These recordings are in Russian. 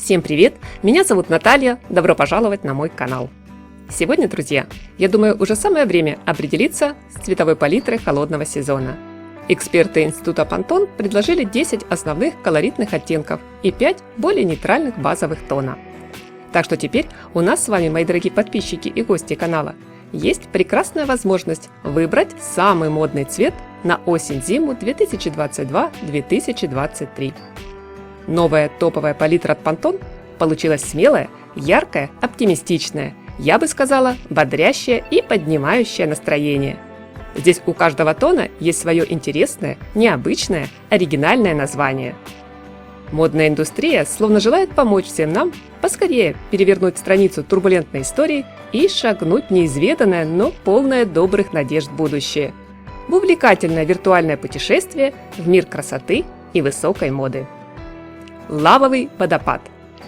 Всем привет! Меня зовут Наталья, добро пожаловать на мой канал. Сегодня, друзья, я думаю, уже самое время определиться с цветовой палитрой холодного сезона. Эксперты Института Pantone предложили 10 основных колоритных оттенков и 5 более нейтральных базовых тона. Так что теперь у нас с вами, мои дорогие подписчики и гости канала, есть прекрасная возможность выбрать самый модный цвет на осень-зиму 2022-2023. Новая топовая палитра от Pantone получилась смелая, яркая, оптимистичная, я бы сказала, бодрящая и поднимающая настроение. Здесь у каждого тона есть свое интересное, необычное, оригинальное название. Модная индустрия словно желает помочь всем нам поскорее перевернуть страницу турбулентной истории и шагнуть в неизведанное, но полное добрых надежд будущее. В увлекательное виртуальное путешествие в мир красоты и высокой моды. Лавовый водопад.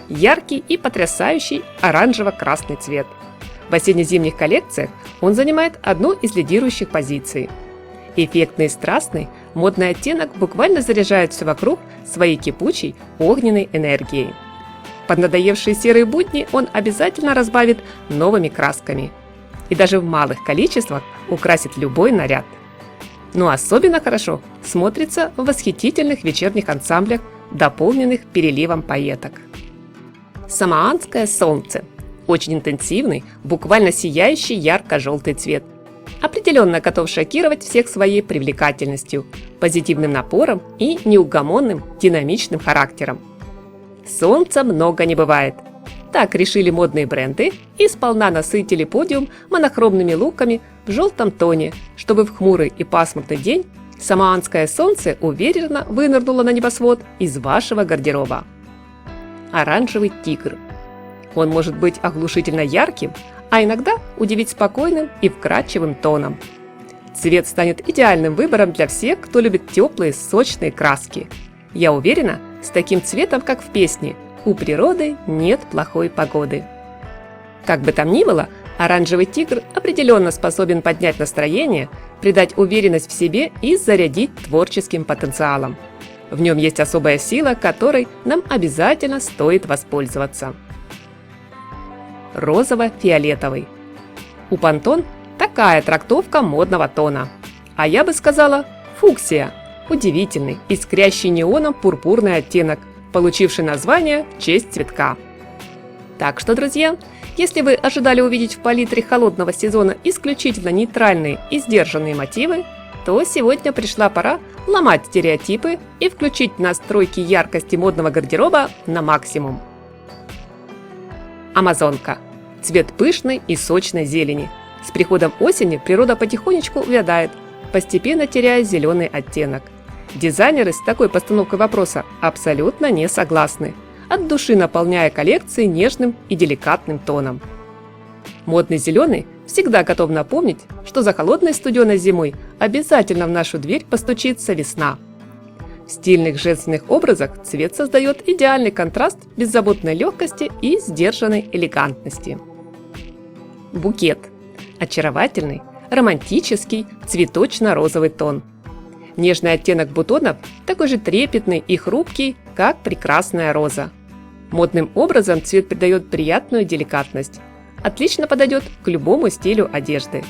Яркий и потрясающий оранжево-красный цвет. В осенне-зимних коллекциях он занимает одну из лидирующих позиций. Эффектный и страстный, модный оттенок буквально заряжает все вокруг своей кипучей, огненной энергией. Поднадоевшие серые будни он обязательно разбавит новыми красками. И даже в малых количествах украсит любой наряд. Но особенно хорошо смотрится в восхитительных вечерних ансамблях, дополненных переливом пайеток. Самоанское солнце. Очень интенсивный, буквально сияющий ярко-желтый цвет. Определенно готов шокировать всех своей привлекательностью, позитивным напором и неугомонным, динамичным характером. Солнца много не бывает. Так решили модные бренды и сполна насытили подиум монохромными луками в желтом тоне, чтобы в хмурый и пасмурный день самоанское солнце уверенно вынырнуло на небосвод из вашего гардероба. Оранжевый тигр. Он может быть оглушительно ярким, а иногда удивить спокойным и вкрадчивым тоном. Цвет станет идеальным выбором для всех, кто любит теплые, сочные краски. Я уверена, с таким цветом, как в песне «У природы нет плохой погоды». Как бы там ни было, оранжевый тигр определенно способен поднять настроение, придать уверенность в себе и зарядить творческим потенциалом. В нем есть особая сила, которой нам обязательно стоит воспользоваться. Розово-фиолетовый. У Pantone такая трактовка модного тона. А я бы сказала фуксия. Удивительный, искрящий неоном пурпурный оттенок, получивший название в честь цветка. Так что, друзья, если вы ожидали увидеть в палитре холодного сезона исключительно нейтральные и сдержанные мотивы, то сегодня пришла пора ломать стереотипы и включить настройки яркости модного гардероба на максимум. Амазонка. Цвет пышной и сочной зелени. С приходом осени природа потихонечку увядает, постепенно теряя зеленый оттенок. Дизайнеры с такой постановкой вопроса абсолютно не согласны, от души наполняя коллекции нежным и деликатным тоном. Модный зеленый всегда готов напомнить, что за холодной студеной зимой обязательно в нашу дверь постучится весна. В стильных женственных образах цвет создает идеальный контраст беззаботной легкости и сдержанной элегантности. Букет. Очаровательный, романтический, цветочно-розовый тон. Нежный оттенок бутонов такой же трепетный и хрупкий, как прекрасная роза. Модным образом цвет придает приятную деликатность. Отлично подойдет к любому стилю одежды.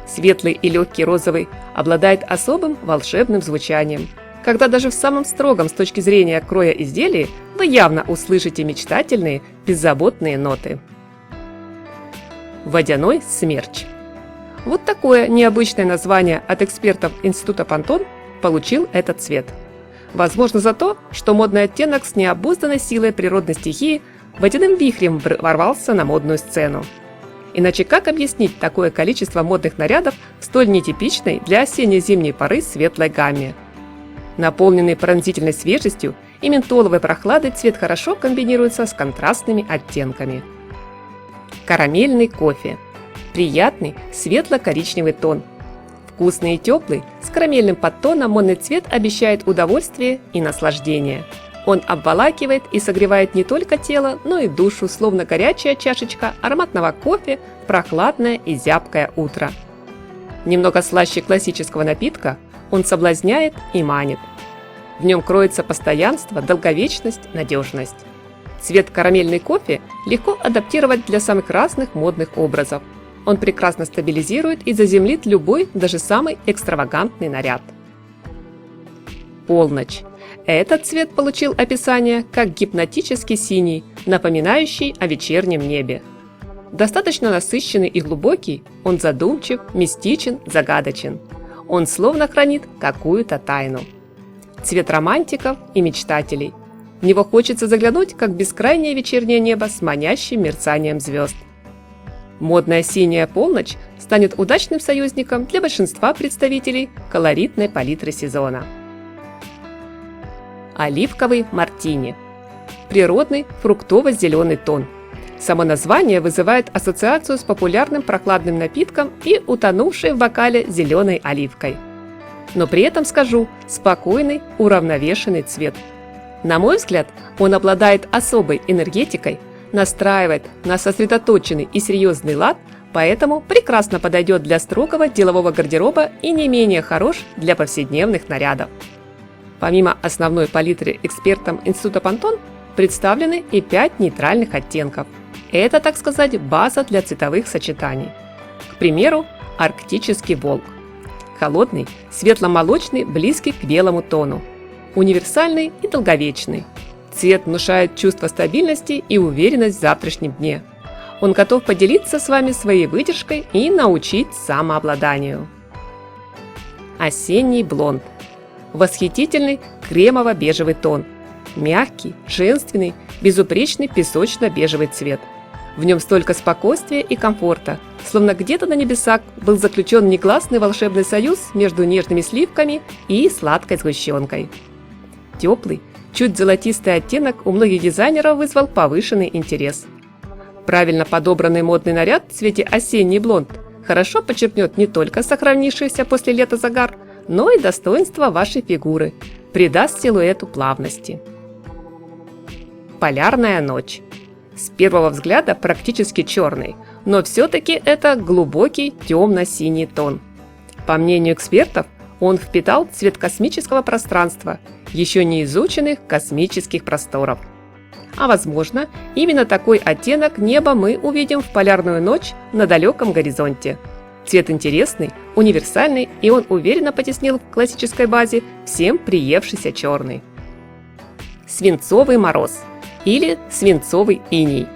Светлый и легкий розовый обладает особым волшебным звучанием. Когда даже в самом строгом с точки зрения кроя изделии вы явно услышите мечтательные, беззаботные ноты. Водяной смерч. Вот такое необычное название от экспертов Института Pantone получил этот цвет. Возможно за то, что модный оттенок с необузданной силой природной стихии водяным вихрем ворвался на модную сцену. Иначе как объяснить такое количество модных нарядов в столь нетипичной для осенне-зимней поры светлой гамме? Наполненный пронзительной свежестью и ментоловой прохладой цвет хорошо комбинируется с контрастными оттенками. Карамельный кофе. Приятный светло-коричневый тон. Вкусный и теплый, с карамельным подтоном модный цвет обещает удовольствие и наслаждение. Он обволакивает и согревает не только тело, но и душу, словно горячая чашечка ароматного кофе в прохладное и зябкое утро. Немного слаще классического напитка, он соблазняет и манит. В нем кроется постоянство, долговечность, надежность. Цвет карамельный кофе легко адаптировать для самых разных модных образов. Он прекрасно стабилизирует и заземлит любой, даже самый экстравагантный наряд. Полночь. Этот цвет получил описание как гипнотически синий, напоминающий о вечернем небе. Достаточно насыщенный и глубокий, он задумчив, мистичен, загадочен. Он словно хранит какую-то тайну. Цвет романтиков и мечтателей. В него хочется заглянуть, как бескрайнее вечернее небо с манящим мерцанием звезд. Модная синяя полночь станет удачным союзником для большинства представителей колоритной палитры сезона. Оливковый мартини. Природный фруктово-зеленый тон. Само название вызывает ассоциацию с популярным прохладным напитком и утонувшей в бокале зеленой оливкой. Но при этом скажу, спокойный, уравновешенный цвет. На мой взгляд, он обладает особой энергетикой, настраивает на сосредоточенный и серьезный лад, поэтому прекрасно подойдет для строгого делового гардероба и не менее хорош для повседневных нарядов. Помимо основной палитры экспертом Института Pantone представлены и 5 нейтральных оттенков. Это, так сказать, база для цветовых сочетаний. К примеру, арктический волк. Холодный, светло-молочный, близкий к белому тону. Универсальный и долговечный. Цвет внушает чувство стабильности и уверенность в завтрашнем дне. Он готов поделиться с вами своей выдержкой и научить самообладанию. Осенний блонд. Восхитительный кремово-бежевый тон. Мягкий, женственный, безупречный песочно-бежевый цвет. В нем столько спокойствия и комфорта, словно где-то на небесах был заключен негласный волшебный союз между нежными сливками и сладкой сгущенкой. Теплый, чуть золотистый оттенок у многих дизайнеров вызвал повышенный интерес. Правильно подобранный модный наряд в цвете осенний блонд хорошо подчеркнет не только сохранившийся после лета загар, но и достоинство вашей фигуры, придаст силуэту плавности. Полярная ночь. С первого взгляда практически черный, но все-таки это глубокий темно-синий тон. По мнению экспертов, он впитал цвет космического пространства, еще не изученных космических просторов. А возможно, именно такой оттенок неба мы увидим в полярную ночь на далеком горизонте. Цвет интересный, универсальный, и он уверенно потеснил в классической базе всем приевшийся черный. Свинцовый мороз или свинцовый иней.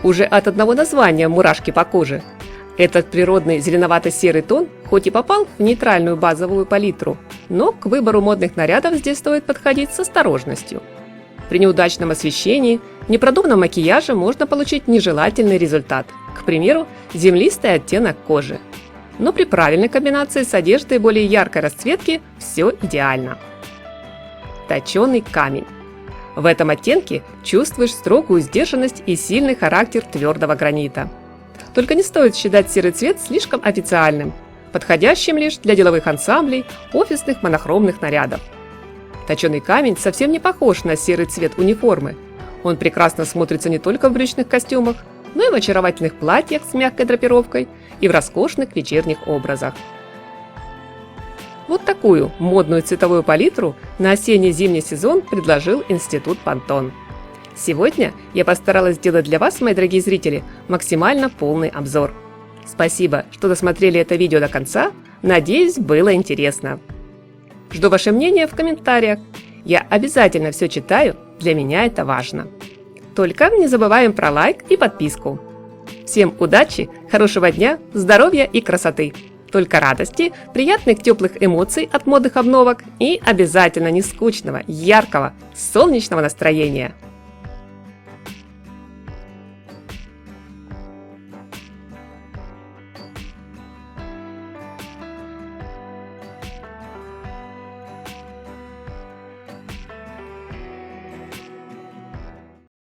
Уже от одного названия мурашки по коже. Этот природный зеленовато-серый тон хоть и попал в нейтральную базовую палитру, но к выбору модных нарядов здесь стоит подходить с осторожностью. При неудачном освещении, непродуманном макияже можно получить нежелательный результат, к примеру, землистый оттенок кожи. Но при правильной комбинации с одеждой более яркой расцветки все идеально. Точеный камень. В этом оттенке чувствуешь строгую сдержанность и сильный характер твердого гранита. Только не стоит считать серый цвет слишком официальным, подходящим лишь для деловых ансамблей, офисных монохромных нарядов. Точеный камень совсем не похож на серый цвет униформы. Он прекрасно смотрится не только в брючных костюмах, но и в очаровательных платьях с мягкой драпировкой и в роскошных вечерних образах. Вот такую модную цветовую палитру на осенне-зимний сезон предложил Институт Pantone. Сегодня я постаралась сделать для вас, мои дорогие зрители, максимально полный обзор. Спасибо, что досмотрели это видео до конца. Надеюсь, было интересно. Жду ваше мнение в комментариях. Я обязательно все читаю, для меня это важно. Только не забываем про лайк и подписку. Всем удачи, хорошего дня, здоровья и красоты! Только радости, приятных теплых эмоций от модных обновок и обязательно не скучного, яркого, солнечного настроения.